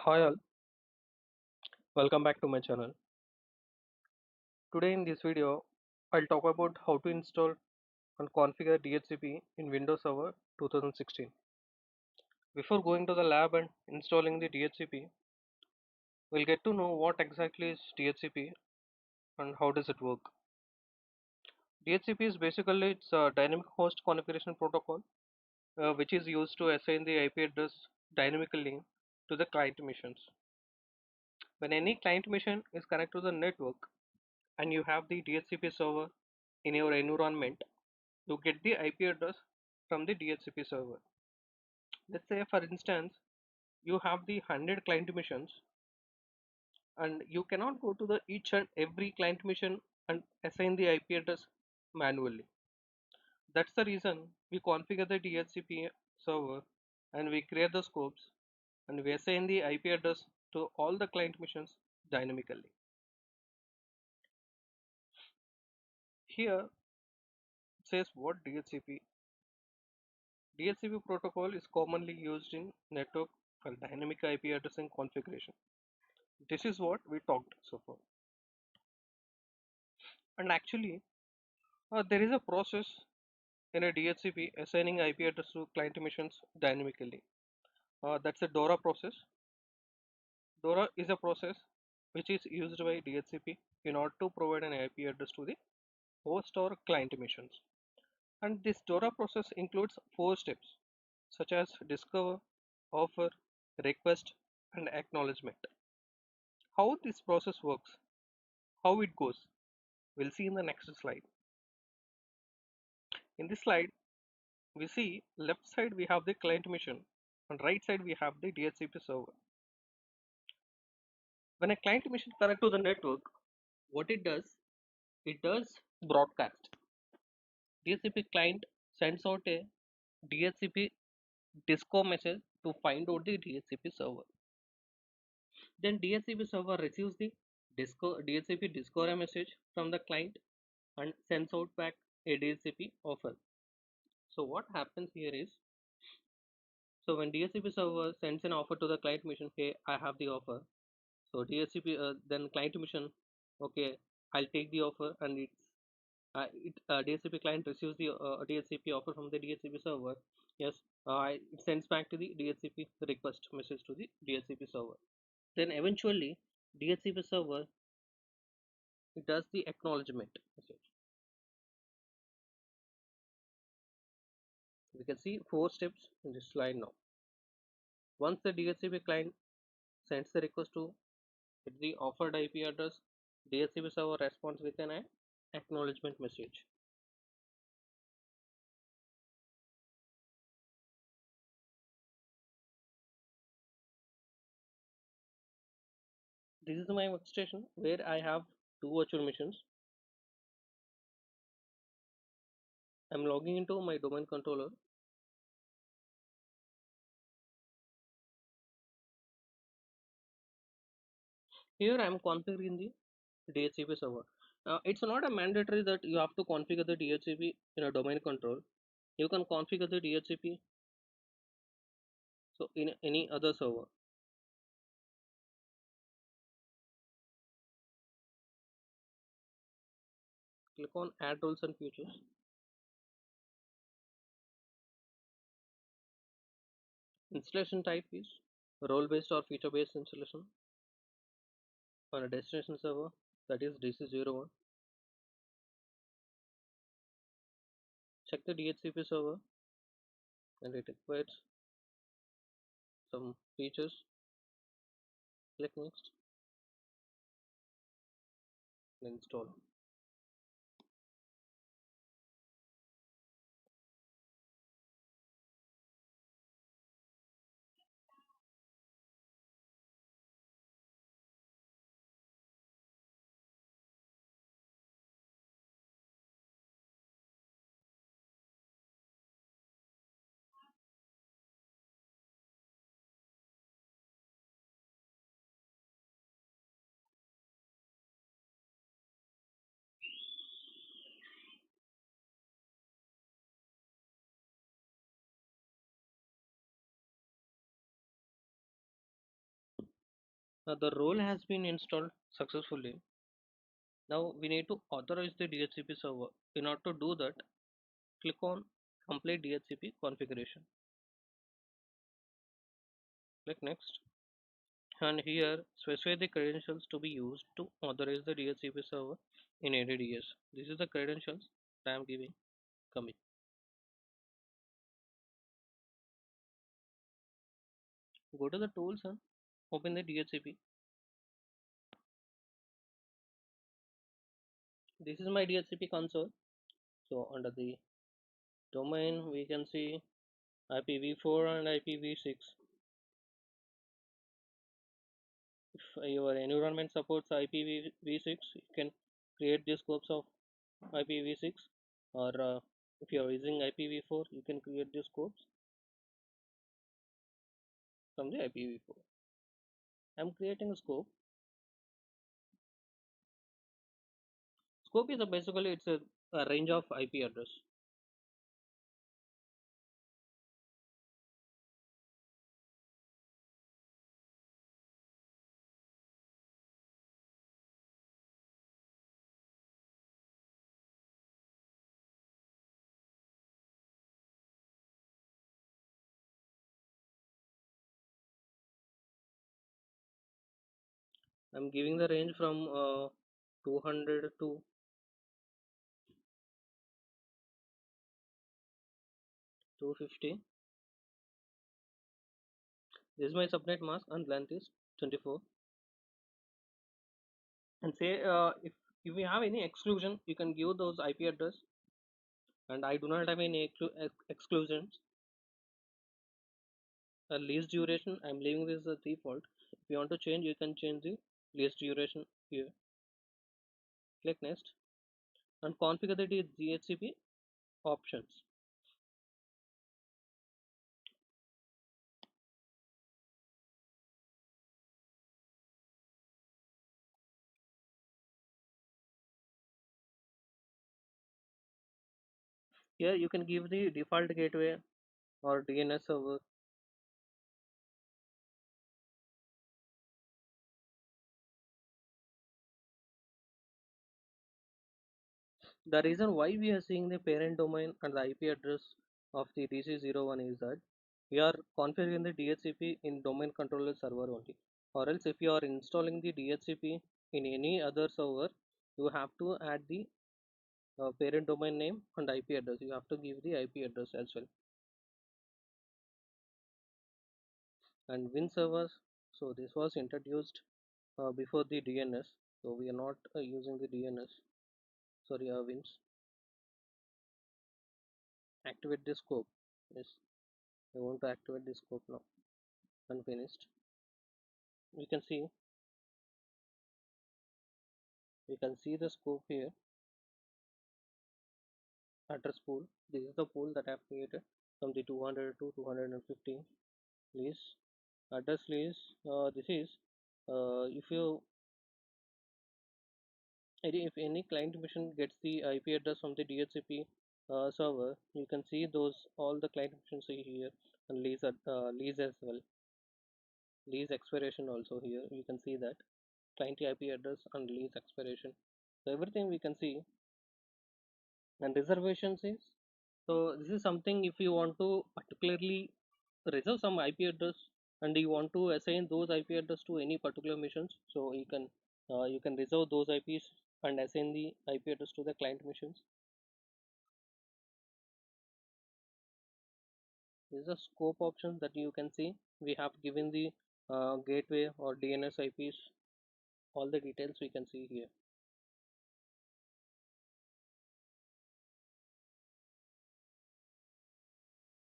Hi all, welcome back to my channel. Today in this video, I'll talk about how to install and configure DHCP in Windows Server 2016. Before going to the lab and installing the DHCP, we'll get to know what exactly is DHCP and how does it work. DHCP is basically it's a dynamic host configuration protocol which is used to assign the IP address dynamically to the client missions. When any client mission is connected to the network and you have the DHCP server in your environment, you get the IP address from the DHCP server. Let's say, for instance, you have the 100 client missions, and you cannot go to the each and every client mission and assign the IP address manually. That's the reason we configure the DHCP server and we create the scopes and we assign the IP address to all the client missions dynamically. Here it says what DHCP. DHCP protocol is commonly used in network for dynamic IP addressing configuration. This is what we talked so far. And actually, there is a process in a DHCP assigning IP address to client missions dynamically. That's a DORA process. DORA is a process which is used by DHCP in order to provide an IP address to the host or client missions. And this DORA process includes four steps such as discover, offer, request, and acknowledgement. How this process works, how it goes, we'll see in the next slide. In this slide, we see left side we have the client mission and right side we have the DHCP server. When a client mission connect to the network, what it does broadcast. DHCP client sends out a DHCP disco message to find out the DHCP server. Then DHCP server receives the DHCP discover message from the client and sends out back a DHCP offer. So what happens here is, so when DHCP server sends an offer to the client mission, hey, I have the offer. So DHCP then client mission, okay, I'll take the offer, and DHCP client receives the DHCP offer from the DHCP server. Yes, it sends back to the DHCP request message to the DHCP server. Then eventually DHCP server it does the acknowledgement message. We can see four steps in this slide now. Once the DHCP client sends the request to the offered IP address, DHCP server responds with an acknowledgement message. This is my workstation where I have two virtual machines. I'm logging into my domain controller. Here I'm configuring the DHCP server. It's not a mandatory that you have to configure the DHCP in a domain control. You can configure the DHCP so in any other server. Click on add roles and features. Installation type is role based or feature based installation on a destination server, that is DC01. Check the DHCP server and it requires some features. Click next and install. The role has been installed successfully. Now we need to authorize the DHCP server. In order to do that, click on complete DHCP configuration. Click next. And here specify the credentials to be used to authorize the DHCP server in ADDS. This is the credentials that I am giving. Commit. Go to the tools and open the DHCP. This is my DHCP console. So under the domain we can see IPv4 and IPv6. If your environment supports IPv6, you can create the scopes of IPv6, or if you are using IPv4, you can create the scopes from the IPv4. I'm creating a scope. Scope is basically it's a range of IP address. I'm giving the range from 200 to 250. This is my subnet mask and length is 24. And say if you have any exclusion, you can give those IP address. And I do not have any exclusions. Least duration, I'm leaving this as default. If you want to change, you can change the least duration here. Click next and configure the DHCP options. Here you can give the default gateway or DNS server. The reason why we are seeing the parent domain and the IP address of the DC01 is that we are configuring the DHCP in domain controller server only. Or else if you are installing the DHCP in any other server, you have to add the parent domain name and IP address. You have to give the IP address as well. And Win servers, so this was introduced before the DNS, so we are not using the DNS. Sorry, Wins. Activate the scope. Yes, I want to activate the scope now. Unfinished. We can see the scope here. Address pool. This is the pool that I have created from the 200 to 215 list. Address list. This is if you if any client mission gets the IP address from the DHCP server, you can see those all the client missions here, and lease as well. Lease expiration also here. You can see that client IP address and lease expiration. So everything we can see. And reservations is, so this is something if you want to particularly reserve some IP address and you want to assign those IP address to any particular missions, so you can reserve those IPs and assign the IP address to the client missions. This is a scope option that you can see. We have given the gateway or DNS IPs, all the details we can see here.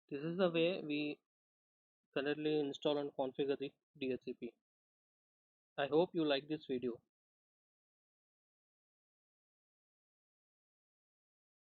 This is the way we currently install and configure the DHCP. I hope you like this video.